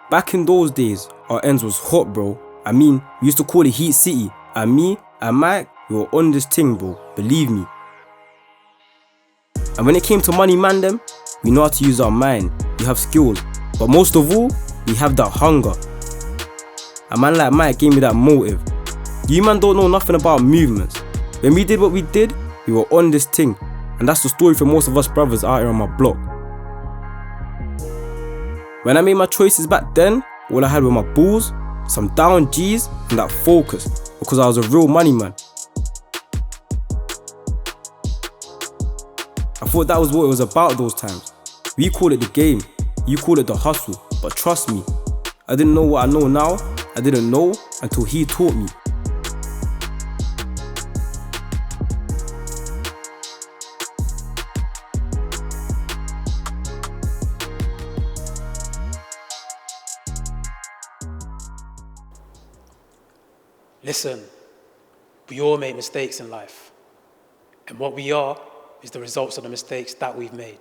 Back in those days, our ends was hot, bro. I mean, we used to call it Heat City. And me and Mike, we were on this thing, bro. Believe me. And when it came to money, man, them, we know how to use our mind. We have skills. But most of all, we have that hunger. A man like Mike gave me that motive. You man don't know nothing about movements. When we did what we did, we were on this thing. And that's the story for most of us brothers out here on my block. When I made my choices back then, all I had were my balls, some down G's, and that focus, because I was a real money man. I thought that was what it was about those times. We call it the game, you call it the hustle, but trust me, I didn't know what I know now. I didn't know until he taught me. Listen, we all make mistakes in life. And what we are is the results of the mistakes that we've made.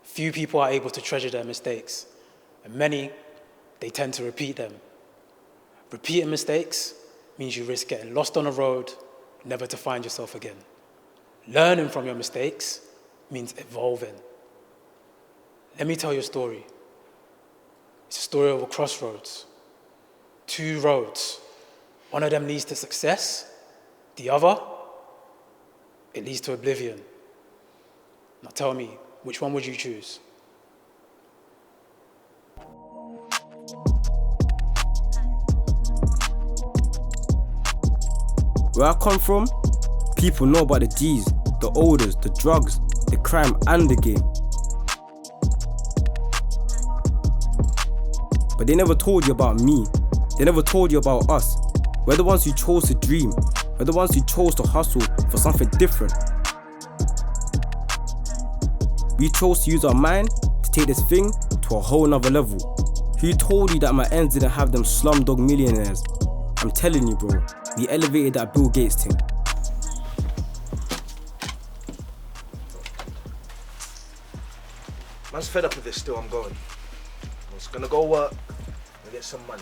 Few people are able to treasure their mistakes, and many, they tend to repeat them. Repeating mistakes means you risk getting lost on the road, never to find yourself again. Learning from your mistakes means evolving. Let me tell you a story. It's a story of a crossroads. Two roads. One of them leads to success, the other, it leads to oblivion. Now tell me, which one would you choose? Where I come from, people know about the G's, the odors, the drugs, the crime and the game. But they never told you about me. They never told you about us. We're the ones who chose to dream. We're the ones who chose to hustle for something different. We chose to use our mind to take this thing to a whole nother level. Who told you that my ends didn't have them slumdog millionaires? I'm telling you, bro, we elevated that Bill Gates thing. Man's fed up with this still, I'm going. I'm just gonna go work and get some money.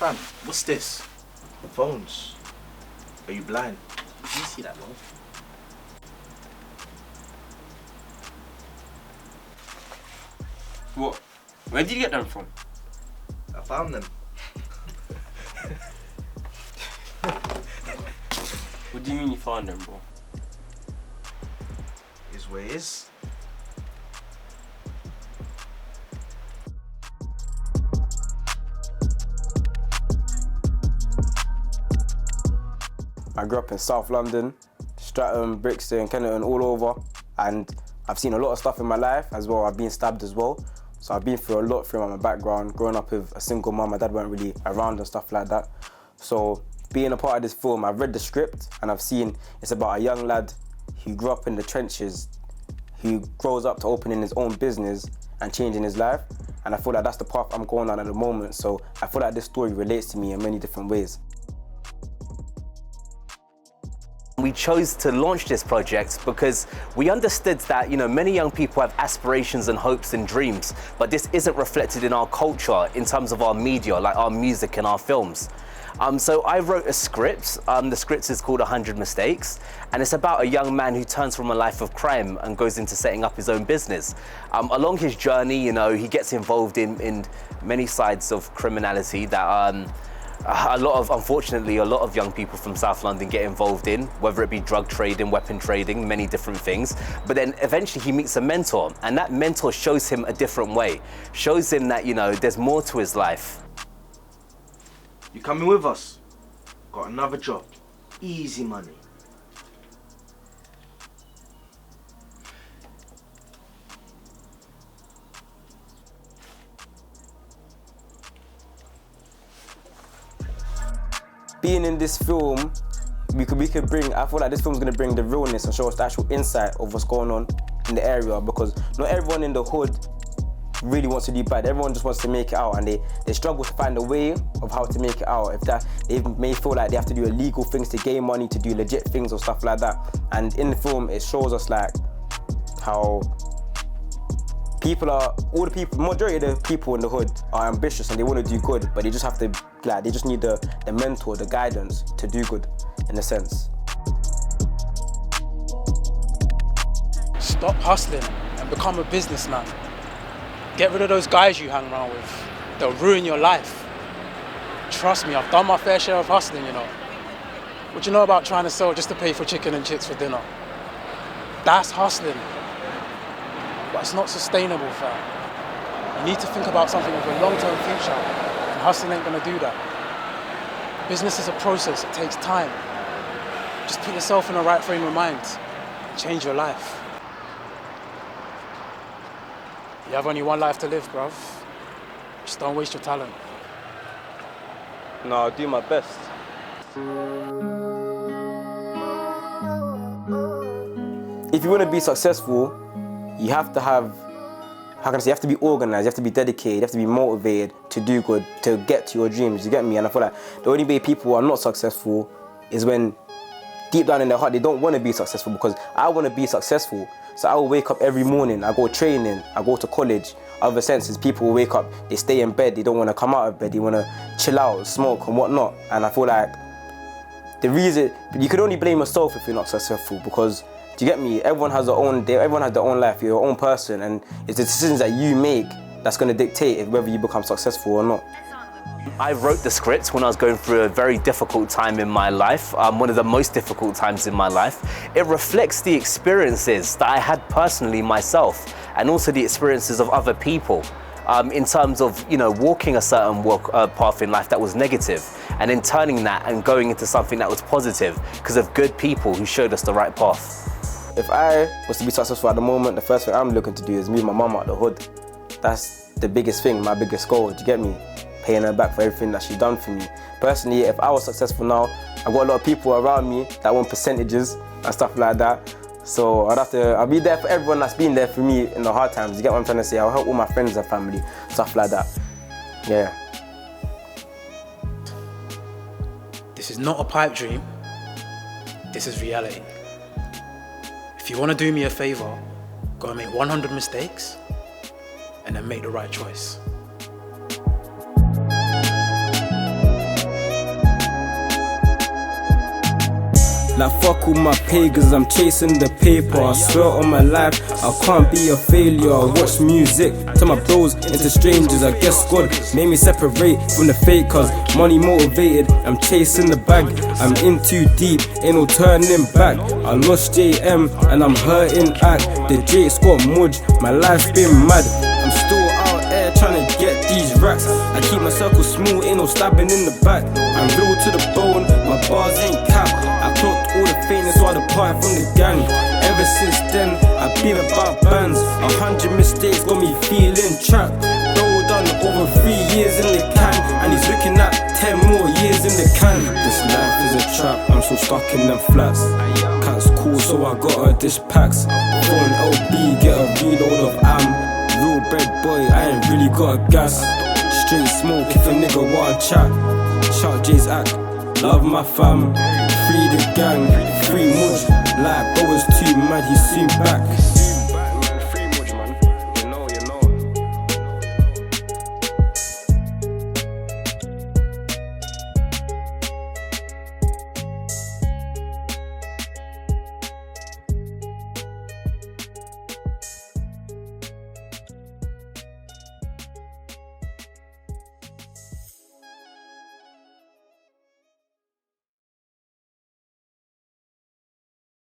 Fam, what's this? Phones. Are you blind? Did you see that, bro? What? Where did you get them from? I found them. What do you mean you found them, bro? Is where it is. I grew up in South London, Streatham, Brixton, Kennington, all over, and I've seen a lot of stuff in my life as well. I've been stabbed as well, so I've been through a lot through my background. Growing up with a single mum, my dad weren't really around and stuff like that. So being a part of this film, I've read the script and I've seen it's about a young lad who grew up in the trenches, who grows up to opening his own business and changing his life. And I feel like that's the path I'm going on at the moment. So I feel like this story relates to me in many different ways. We chose to launch this project because we understood that, many young people have aspirations and hopes and dreams, but this isn't reflected in our culture in terms of our media, like our music and our films. So I wrote a script. The script is called 100 Mistakes, and it's about a young man who turns from a life of crime and goes into setting up his own business. Along his journey, he gets involved in many sides of criminality that unfortunately, a lot of young people from South London get involved in, whether it be drug trading, weapon trading, many different things. But then eventually he meets a mentor, and that mentor shows him a different way, shows him that, there's more to his life. You coming with us? Got another job. Easy money. Being in this film, we could bring, I feel like this film's gonna bring the realness and show us the actual insight of what's going on in the area, because not everyone in the hood really wants to do bad. Everyone just wants to make it out, and they struggle to find a way of how to make it out. If that, they may feel like they have to do illegal things to gain money, to do legit things or stuff like that. And in the film, it shows us like how majority of the people in the hood are ambitious and they want to do good, but they just have to, like, they just need the mentor, the guidance to do good, in a sense. Stop hustling and become a businessman. Get rid of those guys you hang around with. They'll ruin your life. Trust me, I've done my fair share of hustling, you know. What do you know about trying to sell just to pay for chicken and chips for dinner? That's hustling. But it's not sustainable, fam. You need to think about something with a long-term future, and hustling ain't gonna do that. Business is a process, it takes time. Just put yourself in the right frame of mind and change your life. You have only one life to live, bruv. Just don't waste your talent. No, I'll do my best. If you want to be successful, you have to have, how can I say, you have to be organized, you have to be dedicated, you have to be motivated to do good, to get to your dreams, you get me? And I feel like the only way people are not successful is when deep down in their heart they don't want to be successful, because I want to be successful. So I will wake up every morning, I go training, I go to college. Other senses, people will wake up, they stay in bed, they don't want to come out of bed, they want to chill out, smoke and whatnot. And I feel like the reason, you could only blame yourself if you're not successful, because, do you get me? Everyone has their own life, you're your own person, and it's the decisions that you make that's going to dictate whether you become successful or not. I wrote the script when I was going through a very difficult time in my life, one of the most difficult times in my life. It reflects the experiences that I had personally myself, and also the experiences of other people, in terms of, you know, walking a certain path in life that was negative, and then turning that and going into something that was positive because of good people who showed us the right path. If I was to be successful at the moment, the first thing I'm looking to do is move my mum out the hood. That's the biggest thing, my biggest goal, do you get me? Paying her back for everything that she's done for me. Personally, if I was successful now, I've got a lot of people around me that want percentages and stuff like that. So I'll be there for everyone that's been there for me in the hard times. You get what I'm trying to say? I'll help all my friends and family, stuff like that. Yeah. This is not a pipe dream. This is reality. If you want to do me a favor, go and make 100 mistakes and then make the right choice. Like fuck all my pagans, I'm chasing the paper. I swear on my life, I can't be a failure. I watch music, turn my bros into strangers. I guess God made me separate from the fakers. Money motivated, I'm chasing the bag. I'm in too deep, ain't no turning back. I lost JM and I'm hurting act. The J Scott Mudge, my life's been mad. I'm still out there trying to get these racks. I keep my circle smooth, ain't no stabbing in the back. I'm real to the bone, my bars ain't cap. I clocked all the faintness, so I depart from the gang. Ever since then, I've been about bands. 100 mistakes got me feeling trapped. Bro done over 3 years in the can, and he's looking at 10 more years in the can. This life is a trap, I'm so stuck in them flats. Cat's cool, so I got her dish packs. Phone LB, get a reload of am. Real bread boy, I ain't really got a gas. Straight smoke if a nigga want chat. Shout Jay's act, love my fam. Free the gang, free Mudge. Like bro was too mad, he's soon back.